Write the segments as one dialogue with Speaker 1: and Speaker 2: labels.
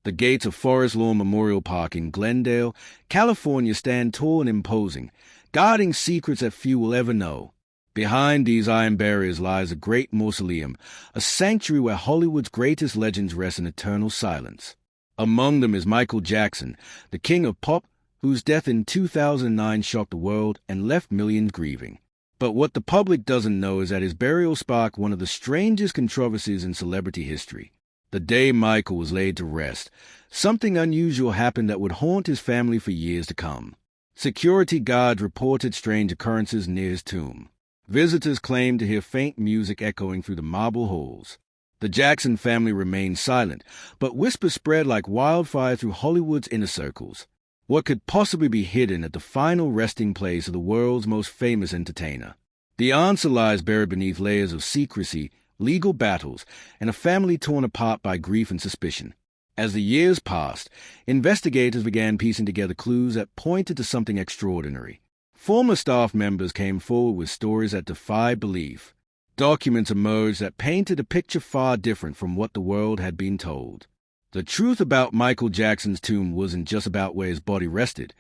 Speaker 1: The gates of Forest Lawn Memorial Park in Glendale, California stand tall and imposing, guarding secrets that few will ever know. Behind these iron barriers lies a great mausoleum, a sanctuary where Hollywood's greatest legends rest in eternal silence. Among them is Michael Jackson, the king of pop, whose death in 2009 shocked the world and left millions grieving. But what the public doesn't know is that his burial sparked one of the strangest controversies in celebrity history. The day Michael was laid to rest, something unusual happened that would haunt his family for years to come. Security guards reported strange occurrences near his tomb. Visitors claimed to hear faint music echoing through the marble halls. The Jackson family remained silent, but whispers spread like wildfire through Hollywood's inner circles. What could possibly be hidden at the final resting place of the world's most famous entertainer? The answer lies buried beneath layers of secrecy, legal battles, and a family torn apart by grief and suspicion. As the years passed, investigators began piecing together clues that pointed to something extraordinary. Former staff members came forward with stories that defied belief. Documents emerged that painted a picture far different from what the world had been told. The truth about Michael Jackson's tomb wasn't just about where his body rested.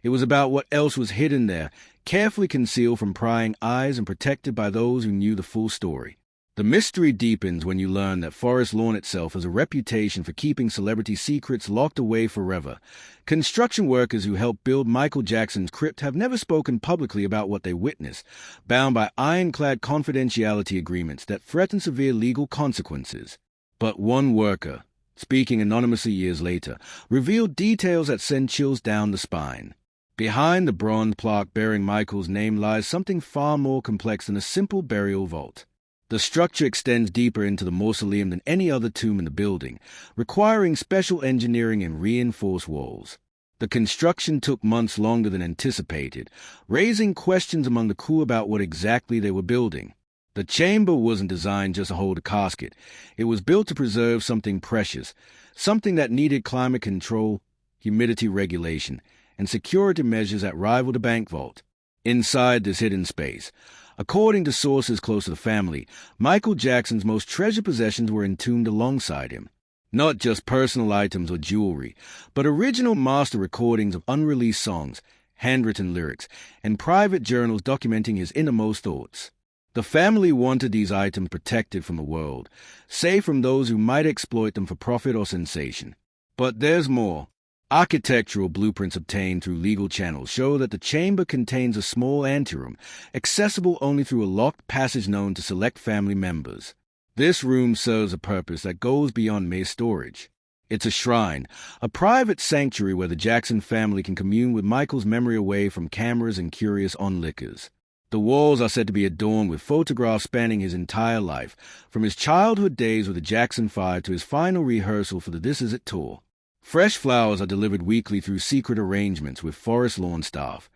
Speaker 1: It was about what else was hidden there, carefully concealed from prying eyes and protected by those who knew the full story. The mystery deepens when you learn that Forest Lawn itself has a reputation for keeping celebrity secrets locked away forever. Construction workers who helped build Michael Jackson's crypt have never spoken publicly about what they witnessed, bound by ironclad confidentiality agreements that threaten severe legal consequences. But one worker, speaking anonymously years later, revealed details that send chills down the spine. Behind the bronze plaque bearing Michael's name lies something far more complex than a simple burial vault. The structure extends deeper into the mausoleum than any other tomb in the building, requiring special engineering and reinforced walls. The construction took months longer than anticipated, raising questions among the crew about what exactly they were building. The chamber wasn't designed just to hold a casket. It was built to preserve something precious, something that needed climate control, humidity regulation, and security measures that rivaled a bank vault. Inside this hidden space, according to sources close to the family, Michael Jackson's most treasured possessions were entombed alongside him. Not just personal items or jewelry, but original master recordings of unreleased songs, handwritten lyrics, and private journals documenting his innermost thoughts. The family wanted these items protected from the world, safe from those who might exploit them for profit or sensation. But there's more. Architectural blueprints obtained through legal channels show that the chamber contains a small anteroom, accessible only through a locked passage known to select family members. This room serves a purpose that goes beyond mere storage. It's a shrine, a private sanctuary where the Jackson family can commune with Michael's memory away from cameras and curious onlookers. The walls are said to be adorned with photographs spanning his entire life, from his childhood days with the Jackson 5 to his final rehearsal for the This Is It tour. Fresh flowers are delivered weekly through secret arrangements with Forest Lawn staff.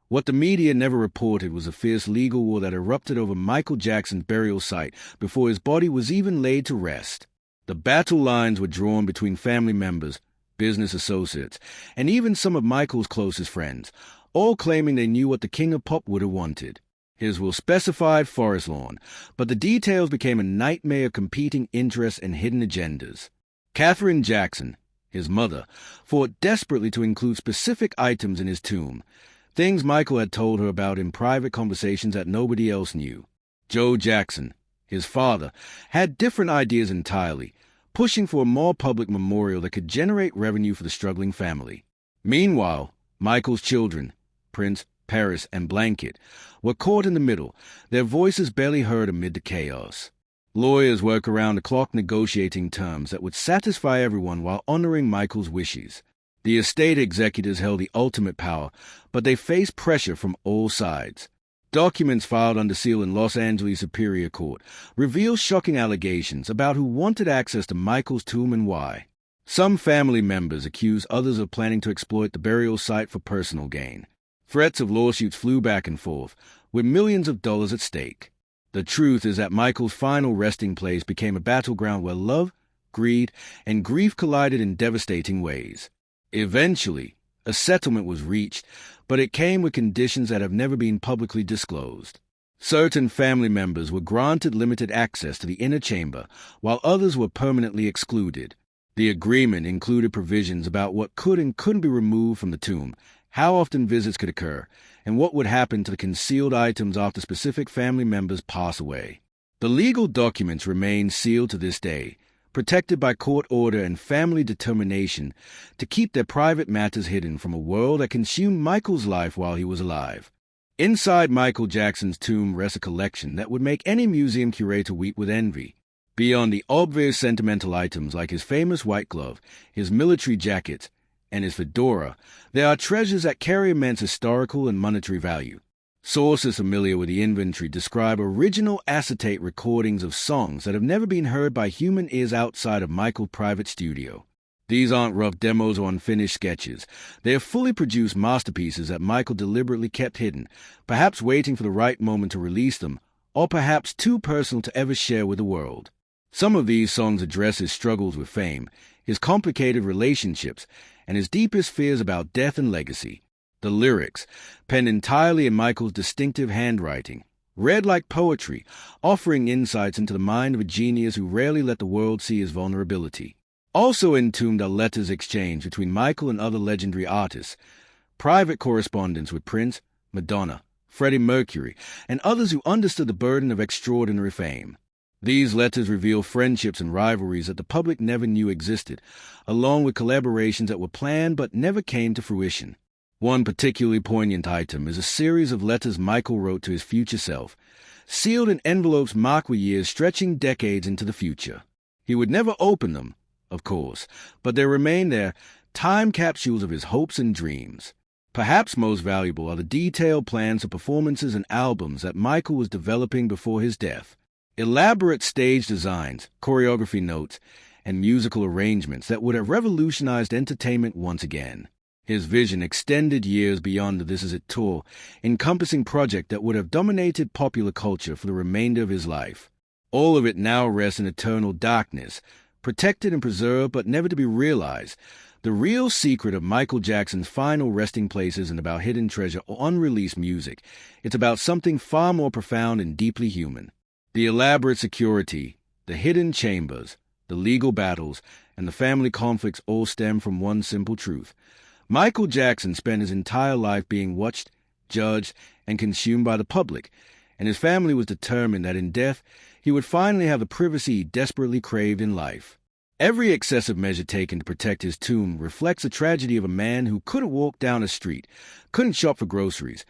Speaker 1: What the media never reported was a fierce legal war that erupted over Michael Jackson's burial site before his body was even laid to rest. The battle lines were drawn between family members, business associates, and even some of Michael's closest friends, all claiming they knew what the king of pop would have wanted. His will specified Forest Lawn, but the details became a nightmare of competing interests and hidden agendas. Katherine Jackson, his mother, fought desperately to include specific items in his tomb, things Michael had told her about in private conversations that nobody else knew. Joe Jackson, his father, had different ideas entirely, pushing for a more public memorial that could generate revenue for the struggling family. Meanwhile, Michael's children, Prince, Paris, and Blanket, were caught in the middle, their voices barely heard amid the chaos. Lawyers work around the clock negotiating terms that would satisfy everyone while honoring Michael's wishes. The estate executors held the ultimate power, but they faced pressure from all sides. Documents filed under seal in Los Angeles Superior Court reveal shocking allegations about who wanted access to Michael's tomb and why. Some family members accused others of planning to exploit the burial site for personal gain. Threats of lawsuits flew back and forth, with millions of dollars at stake. The truth is that Michael's final resting place became a battleground where love, greed, and grief collided in devastating ways. Eventually, a settlement was reached, but it came with conditions that have never been publicly disclosed. Certain family members were granted limited access to the inner chamber, while others were permanently excluded. The agreement included provisions about what could and couldn't be removed from the tomb, how often visits could occur, and what would happen to the concealed items after specific family members pass away. The legal documents remain sealed to this day, protected by court order and family determination to keep their private matters hidden from a world that consumed Michael's life while he was alive. Inside Michael Jackson's tomb rests a collection that would make any museum curator weep with envy. Beyond the obvious sentimental items like his famous white glove, his military jacket, and his fedora, there are treasures that carry immense historical and monetary value. Sources familiar with the inventory describe original acetate recordings of songs that have never been heard by human ears outside of Michael's private studio. These aren't rough demos or unfinished sketches. They are fully produced masterpieces that Michael deliberately kept hidden, perhaps waiting for the right moment to release them, or perhaps too personal to ever share with the world. Some of these songs address his struggles with fame, his complicated relationships, and his deepest fears about death and legacy. The lyrics, penned entirely in Michael's distinctive handwriting, read like poetry, offering insights into the mind of a genius who rarely let the world see his vulnerability. Also entombed are letters exchanged between Michael and other legendary artists, private correspondence with Prince, Madonna, Freddie Mercury, and others who understood the burden of extraordinary fame. These letters reveal friendships and rivalries that the public never knew existed, along with collaborations that were planned but never came to fruition. One particularly poignant item is a series of letters Michael wrote to his future self, sealed in envelopes marked with years stretching decades into the future. He would never open them, of course, but they remain there, time capsules of his hopes and dreams. Perhaps most valuable are the detailed plans for performances and albums that Michael was developing before his death. Elaborate stage designs, choreography notes, and musical arrangements that would have revolutionized entertainment once again. His vision extended years beyond the This Is It tour, encompassing projects that would have dominated popular culture for the remainder of his life. All of it now rests in eternal darkness, protected and preserved but never to be realized. The real secret of Michael Jackson's final resting place isn't about hidden treasure or unreleased music. It's about something far more profound and deeply human. The elaborate security, the hidden chambers, the legal battles, and the family conflicts all stem from one simple truth. Michael Jackson spent his entire life being watched, judged, and consumed by the public, and his family was determined that in death he would finally have the privacy he desperately craved in life. Every excessive measure taken to protect his tomb reflects the tragedy of a man who couldn't walk down a street, couldn't shop for groceries,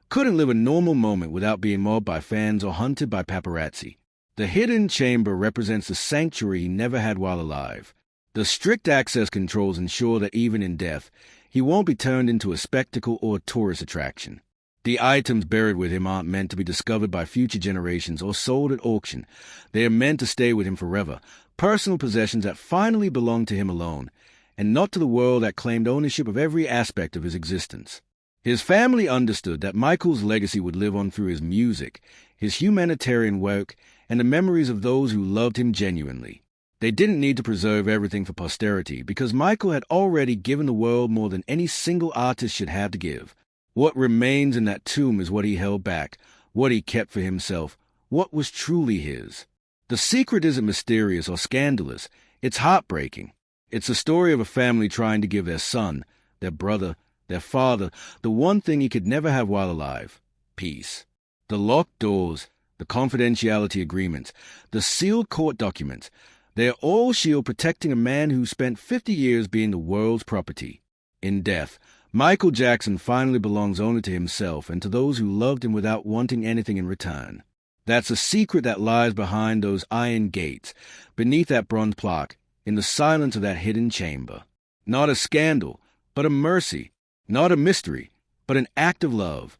Speaker 1: couldn't live a normal moment without being mobbed by fans or hunted by paparazzi. The hidden chamber represents the sanctuary he never had while alive. The strict access controls ensure that even in death, he won't be turned into a spectacle or a tourist attraction. The items buried with him aren't meant to be discovered by future generations or sold at auction. They are meant to stay with him forever, personal possessions that finally belong to him alone, and not to the world that claimed ownership of every aspect of his existence. His family understood that Michael's legacy would live on through his music, his humanitarian work, and the memories of those who loved him genuinely. They didn't need to preserve everything for posterity because Michael had already given the world more than any single artist should have to give. What remains in that tomb is what he held back, what he kept for himself, what was truly his. The secret isn't mysterious or scandalous. It's heartbreaking. It's the story of a family trying to give their son, their brother, their father, the one thing he could never have while alive: peace. The locked doors, the confidentiality agreements, the sealed court documents, they are all shield protecting a man who spent 50 years being the world's property. In death, Michael Jackson finally belongs only to himself and to those who loved him without wanting anything in return. That's a secret that lies behind those iron gates, beneath that bronze plaque, in the silence of that hidden chamber. Not a scandal, but a mercy. Not a mystery, but an act of love.